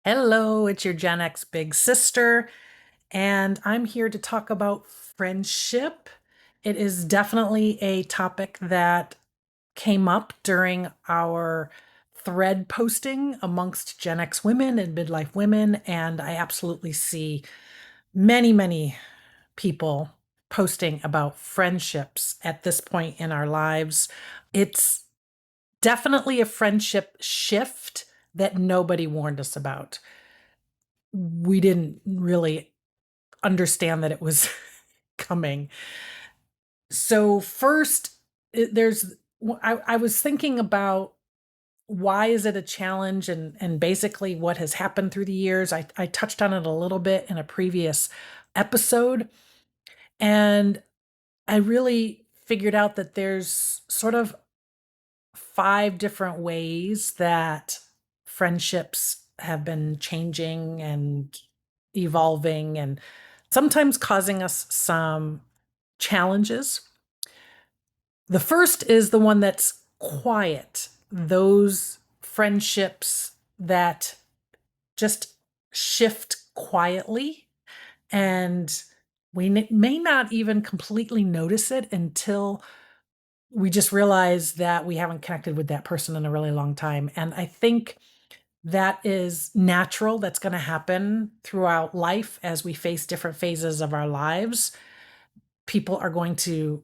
Hello, it's your Gen X Big Sister, and I'm here to talk about friendship. It is definitely a topic that came up during our thread posting amongst Gen X women and midlife women, and I absolutely see many people posting about friendships at this point in our lives. It's definitely a friendship shift that nobody warned us about. We didn't really understand that it was coming. So first, there's I was thinking about why is it a challenge and basically what has happened through the years. I touched on it a little bit in a previous episode, and I really figured out that there's sort of five different ways that friendships have been changing and evolving and sometimes causing us some challenges. The first is the one that's quiet, those friendships that just shift quietly, and we may not even completely notice it until we just realize that we haven't connected with that person in a really long time. And I think that is natural. That's going to happen throughout life as we face different phases of our lives. People are going to,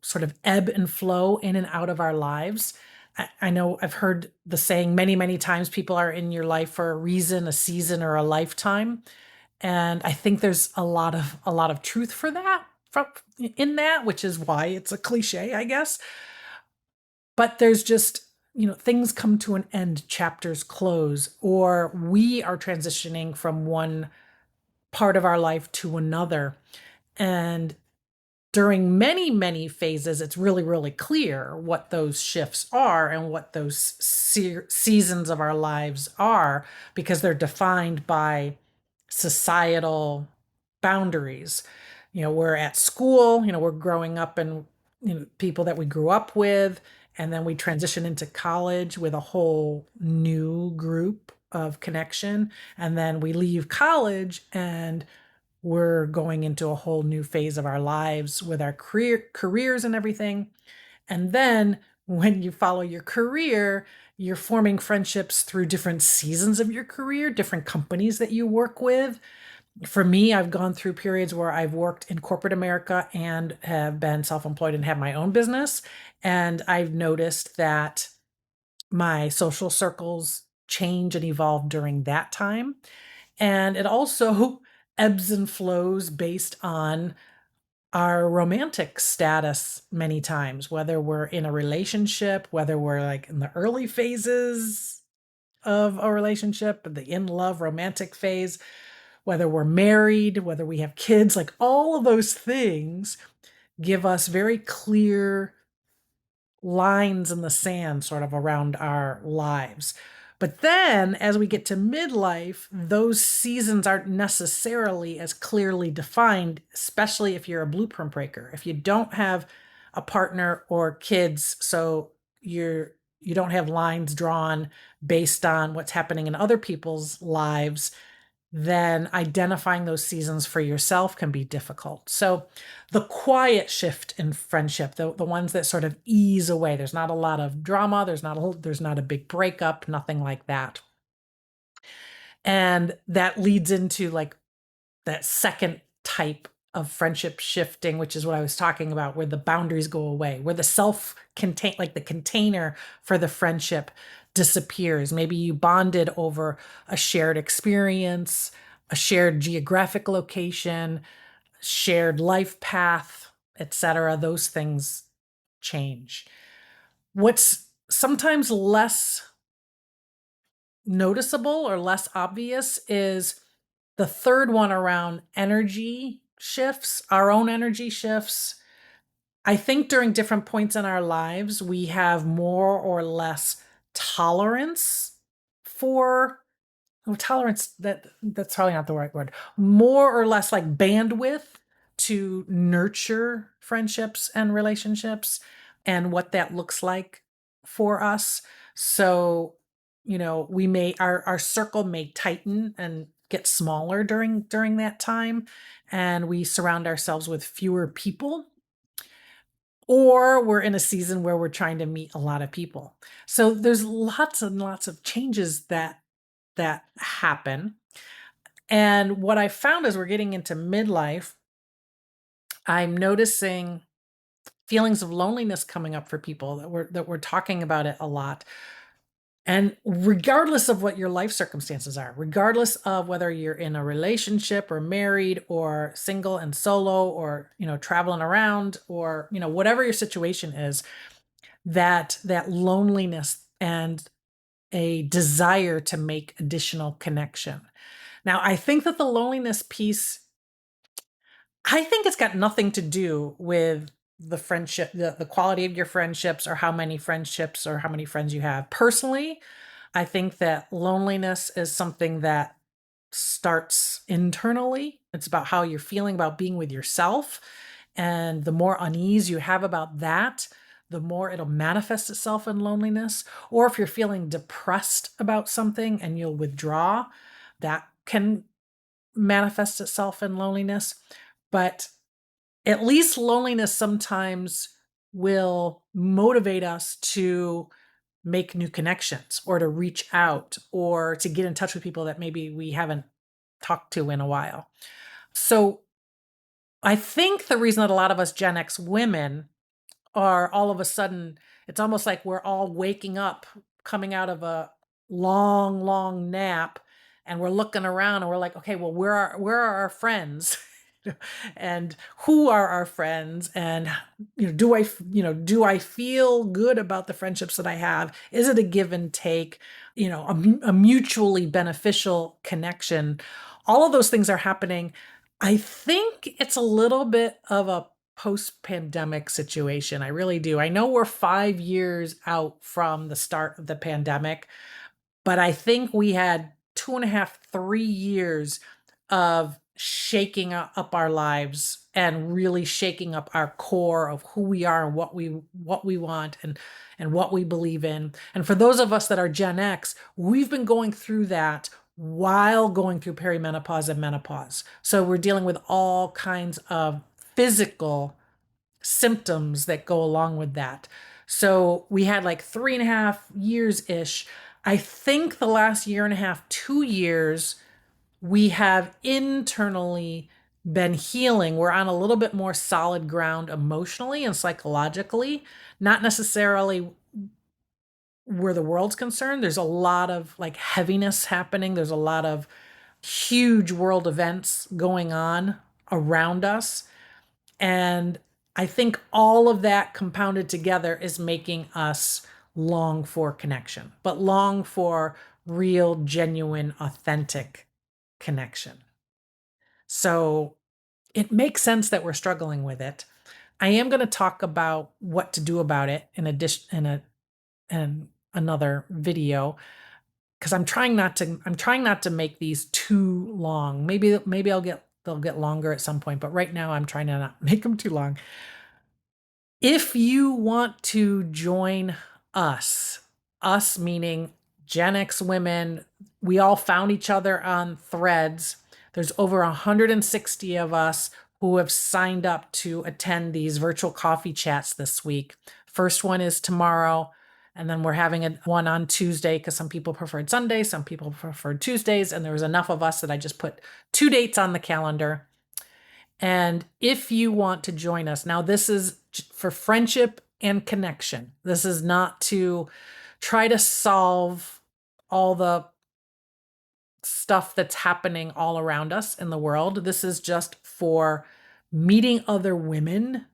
sort of ebb and flow in and out of our lives. I know I've heard the saying many times, people are in your life for a reason, a season, or a lifetime. And I think there's a lot of truth for that from in that, which is why it's a cliche, I guess. But there's just, things come to an end, chapters close, or we are transitioning from one part of our life to another. And during many phases, it's really clear what those shifts are and what those seasons of our lives are, because they're defined by societal boundaries. We're at school, we're growing up and people that we grew up with, and then we transition into college with a whole new group of connection, and then we leave college and we're going into a whole new phase of our lives with our careers and everything. And then when you follow your career, you're forming friendships through different seasons of your career, different companies that you work with. For me, I've gone through periods where I've worked in corporate America and have been self-employed and have my own business. And I've noticed that my social circles change and evolve during that time. And it also ebbs and flows based on our romantic status many times, whether we're in a relationship, whether we're like in the early phases of a relationship, the in love romantic phase, whether we're married, whether we have kids, like all of those things give us very clear lines in the sand sort of around our lives. But then as we get to midlife, those seasons aren't necessarily as clearly defined, especially if you're a blueprint breaker. If you don't have a partner or kids, so you don't have lines drawn based on what's happening in other people's lives, then identifying those seasons for yourself can be difficult. So the quiet shift in friendship, the ones that sort of ease away, there's not a lot of drama, there's not a big breakup, nothing like that. And that leads into like that second type of friendship shifting, which is what I was talking about, where the boundaries go away, where the self-contain, like the container for the friendship disappears. Maybe you bonded over a shared experience, a shared geographic location, shared life path, etc. Those things change. What's sometimes less noticeable or less obvious is the third one around energy shifts, our own energy shifts. I think during different points in our lives, we have more or less tolerance for tolerance, that's probably not the right word. More or less like bandwidth to nurture friendships and relationships and what that looks like for us. So we may our circle may tighten and get smaller during that time, and we surround ourselves with fewer people, or we're in a season where we're trying to meet a lot of people. So there's lots and lots of changes that happen. And what I found as we're getting into midlife, I'm noticing feelings of loneliness coming up for people that we're talking about it a lot. And regardless of what your life circumstances are, regardless of whether you're in a relationship or married or single and solo or, traveling around or, whatever your situation is, that loneliness and a desire to make additional connection. Now, I think that the loneliness piece, I think it's got nothing to do with the friendship, the quality of your friendships or how many friendships or how many friends you have. Personally, I think that loneliness is something that starts internally. It's about how you're feeling about being with yourself. And the more unease you have about that, the more it'll manifest itself in loneliness. Or if you're feeling depressed about something and you'll withdraw, that can manifest itself in loneliness. But at least loneliness sometimes will motivate us to make new connections or to reach out or to get in touch with people that maybe we haven't talked to in a while. So I think the reason that a lot of us Gen X women are all of a sudden, it's almost like we're all waking up, coming out of a long, long nap, and we're looking around and we're like, okay, well, where are our friends? And who are our friends? And do I feel good about the friendships that I have? Is it a give and take? A mutually beneficial connection. All of those things are happening. I think it's a little bit of a post-pandemic situation. I really do. I know we're 5 years out from the start of the pandemic, but I think we had 2.5, 3 years of shaking up our lives and really shaking up our core of who we are and what we want and what we believe in. And for those of us that are Gen X, we've been going through that while going through perimenopause and menopause. So we're dealing with all kinds of physical symptoms that go along with that. So we had like 3.5 years ish. I think the last year and a half, 2 years, we have internally been healing. We're on a little bit more solid ground emotionally and psychologically, not necessarily where the world's concerned. There's a lot of like heaviness happening. There's a lot of huge world events going on around us. And I think all of that compounded together is making us long for connection, but long for real, genuine, authentic connection. So it makes sense that we're struggling with it. I am going to talk about what to do about it in addition in another video, because I'm trying not to make these too long. Maybe they'll get longer at some point, but right now I'm trying to not make them too long. If you want to join us meaning Gen X women, we all found each other on Threads. There's over 160 of us who have signed up to attend these virtual coffee chats this week. First one is tomorrow, and then we're having one on Tuesday because some people preferred Sundays, some people preferred Tuesdays, and there was enough of us that I just put 2 dates on the calendar. And if you want to join us, now this is for friendship and connection. This is not to try to solve all the stuff that's happening all around us in the world. This is just for meeting other women,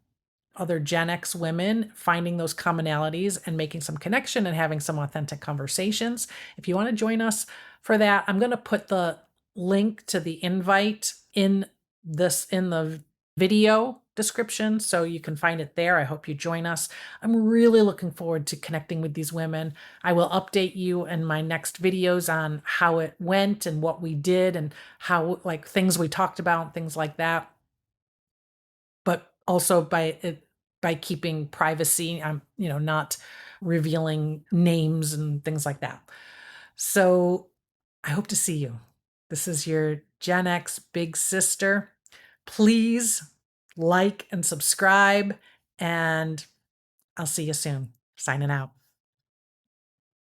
other Gen X women, finding those commonalities and making some connection and having some authentic conversations. If you want to join us for that, I'm going to put the link to the invite in the video description so you can find it there. I hope you join us. I'm really looking forward to connecting with these women. I will update you in my next videos on how it went and what we did and how like things we talked about, things like that. But also by keeping privacy, I'm not revealing names and things like that. So I hope to see you. This is your Gen X Big Sister. Please like and subscribe, and I'll see you soon. Signing out.